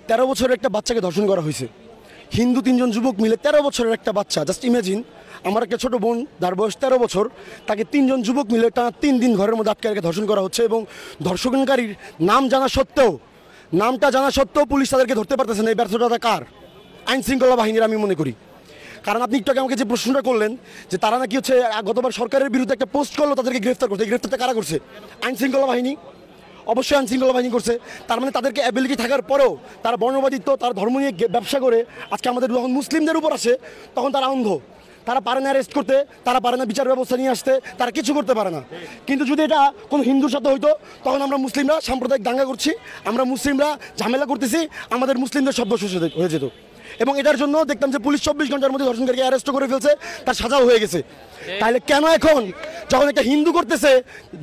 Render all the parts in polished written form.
13 বছরের একটা বাচ্চাকে ধর্ষণ করা হয়েছে। হিন্দু 3 জন যুবক মিলে 13 বছরের একটা বাচ্চা, জাস্ট ইমাজিন, আমার একটা ছোটো বোন যার বয়স 13 বছর, তাকে 3 জন যুবক মিলে টানা 3 দিন ঘরের মধ্যে আটকে রেখে ধর্ষণ করা হচ্ছে। এবং ধর্ষণকারীর নামটা জানা সত্ত্বেও পুলিশ তাদেরকে ধরতে পারতেছে না। এই ব্যর্থতা কার? আইন শৃঙ্খলা বাহিনীর আমি মনে করি। কারণ আপনি একটু আগে আমাকে যে প্রশ্নটা করলেন যে তারা নাকি হচ্ছে গতবার সরকারের বিরুদ্ধে একটা পোস্ট করলো, তাদেরকে গ্রেফতার করছে, এই গ্রেফতারটা কারা করছে? আইন শৃঙ্খলা বাহিনী, অবশ্যই আইন শৃঙ্খলা বাহিনী করছে। তার মানে তাদেরকে অ্যাবিলিটি থাকার পরেও তারা বর্ণবাদিত্ব, তার ধর্ম নিয়ে ব্যবসা করে আজকে আমাদের যখন মুসলিমদের উপর আসে তখন তারা অন্ধ, তারা পারে না অ্যারেস্ট করতে, তারা পারে না বিচার ব্যবস্থা নিয়ে আসতে, তারা কিছু করতে পারে না। কিন্তু যদি এটা কোনো হিন্দুর সাথে হইতো তখন আমরা মুসলিমরা সাম্প্রদায়িক দাঙ্গা করছি, আমরা মুসলিমরা ঝামেলা করতেছি, আমাদের মুসলিমদের শব্দ হয়ে যেত। এবং এটার জন্য দেখতাম যে পুলিশ 24 ঘন্টার মধ্যে ধর্ষণকারীকে অ্যারেস্ট করে ফেলছে, তার সাজাও হয়ে গেছে। তাহলে কেন এখন যখন একটা হিন্দু করতেছে,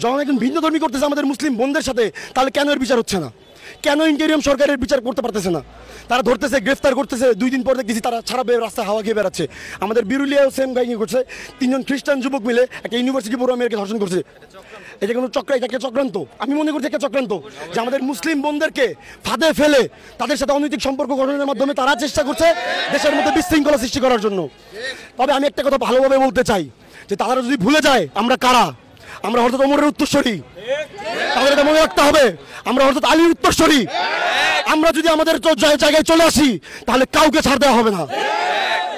যখন একজন ভিন্ন ধর্মী করতেছে আমাদের মুসলিম বোনদের সাথে, তাহলে কেন এর বিচার হচ্ছে না? কেন ইন্টেরিয়াম সরকারের বিচার করতে পারতেছে না? তারা ধরতেছে, গ্রেফতার করতেছে, 2 দিন পর দেখতেছি তারা ছাড়া রাস্তায় হাওয়া খেয়ে বেড়াচ্ছে। আমাদের বিরুলিয়াও সেম কাহিনী করছে, 3 জন খ্রিস্টান যুবক মিলে একটা ইউনিভার্সিটি পড়ুয়া মেয়েকে ধর্ষণ করছে। এটা কোনো এটাকে চক্রান্ত, আমি মনে করছি একটা চক্রান্ত, যে আমাদের মুসলিম বোনদেরকে ফাঁদে ফেলে তাদের সাথে অনৈতিক সম্পর্ক গঠনের মাধ্যমে তারা চেষ্টা করছে দেশের মধ্যে বিশৃঙ্খলা সৃষ্টি করার জন্য। তবে আমি একটা কথা ভালোভাবে বলতে চাই যে তারা যদি ভুলে যায় আমরা কারা, আমরা হযরত ওমরের উত্তরসূরি, তাদের এটা মনে রাখতে হবে, আমরা হযরত আলীর উত্তরসূরি। আমরা যদি আমাদের জায়গায় চলে আসি তাহলে কাউকে ছাড় দেওয়া হবে না,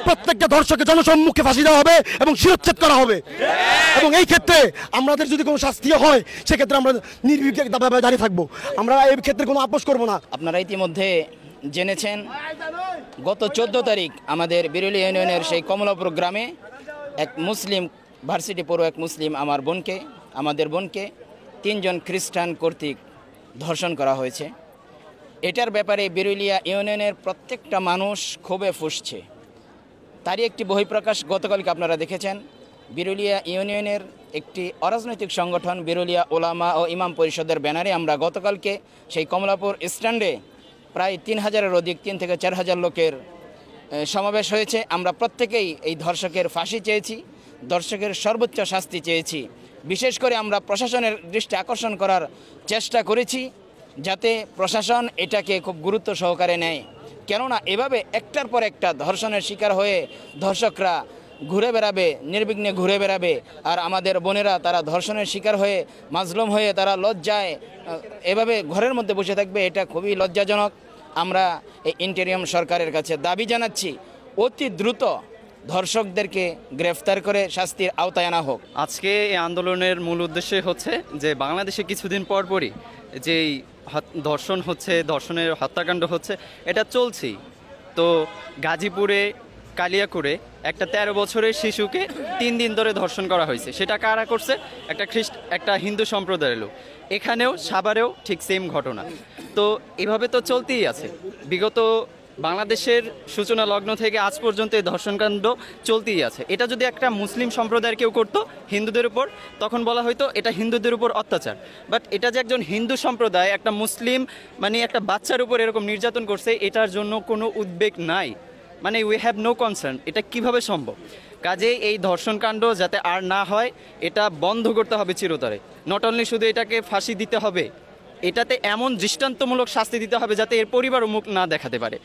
প্রত্যেকটা ধর্ষককে জনসম্মুখে ফাঁসি দেওয়া হবে এবং শিরচ্ছেদ করা হবে। এবং এই ক্ষেত্রে আমাদের যদি কোনো শাস্তি হয় সেক্ষেত্রে আমরা নির্বিঘ্নে দাঁড়িয়ে থাকবো, আমরা এই ক্ষেত্রে কোনো আপোষ করবো না। আপনারা ইতিমধ্যে জেনেছেন গত 14 তারিখ আমাদের বিরুলিয়া ইউনিয়নের সেই কমলাপুর গ্রামে এক মুসলিম ভার্সিটি পড়ুয়া এক মুসলিম আমাদের বোনকে 3 জন খ্রিস্টান কর্তৃক ধর্ষণ করা হয়েছে। এটার ব্যাপারে বিরুলিয়া ইউনিয়নের প্রত্যেকটা মানুষ ক্ষোভে ফুঁসছে। তারই একটি বহিঃপ্রকাশ গতকালকে আপনারা দেখেছেন। বিরুলিয়া ইউনিয়নের একটি অরাজনৈতিক সংগঠন বিরুলিয়া ওলামা ও ইমাম পরিষদের ব্যানারে আমরা গতকালকে সেই কমলাপুর স্ট্যান্ডে প্রায় 3000-এর অধিক, 3 থেকে 4000 লোকের সমাবেশ হয়েছে। আমরা প্রত্যেকেই এই ধর্ষকের ফাঁসি চেয়েছি, ধর্ষকের সর্বোচ্চ শাস্তি চেয়েছি। বিশেষ করে আমরা প্রশাসনের দৃষ্টি আকর্ষণ করার চেষ্টা করেছি যাতে প্রশাসন এটাকে খুব গুরুত্ব সহকারে নেয়। কেননা এভাবে একটার পর একটা ধর্ষণের শিকার হয়ে ধর্ষকরা ঘুরে বেড়াবে, নির্বিঘ্নে ঘুরে বেড়াবে, আর আমাদের বোনেরা তারা ধর্ষণের শিকার হয়ে মাজলুম হয়ে তারা লজ্জায় এভাবে ঘরের মধ্যে বসে থাকবে। এটা খুবই লজ্জাজনক। আমরা এই ইন্টেরিয়াম সরকারের কাছে দাবি জানাচ্ছি অতি দ্রুত ধর্ষকদেরকে গ্রেফতার করে শাস্তির আওতায় আনা হোক। আজকে এই আন্দোলনের মূল উদ্দেশ্য হচ্ছে যে বাংলাদেশে কিছুদিন পরপরই যেই ধর্ষণ হচ্ছে, ধর্ষণের হত্যাকাণ্ড হচ্ছে, এটা চলছেই। তো গাজীপুরে কালিয়াকুরে একটা 13 বছরের শিশুকে 3 দিন ধরে ধর্ষণ করা হয়েছে। সেটা কারা করছে? একটা হিন্দু সম্প্রদায়ের লোক। এখানেও সাভারেও ঠিক সেম ঘটনা। তো এভাবে তো চলতেই আছে। বিগত বাংলাদেশের সূচনা লগ্ন থেকে আজ পর্যন্ত এই ধর্ষণকাণ্ড চলতেই আছে। এটা যদি একটা মুসলিম সম্প্রদায়ের কেউ করতো হিন্দুদের উপর, তখন বলা হয়তো এটা হিন্দুদের উপর অত্যাচার। বাট এটা যে একজন হিন্দু সম্প্রদায় একটা মুসলিম একটা বাচ্চার উপর এরকম নির্যাতন করছে, এটার জন্য কোনো উদ্বেগ নাই, উই হ্যাভ নো কনসার্ন। এটা কিভাবে সম্ভব? কাজেই এই ধর্ষণকাণ্ড যাতে আর না হয় এটা বন্ধ করতে হবে চিরতরে। নট অনলি শুধু এটাকে ফাঁসি দিতে হবে, এটাতে এমন দৃষ্টান্তমূলক শাস্তি দিতে হবে যাতে এর পরিবারও মুখ না দেখাতে পারে।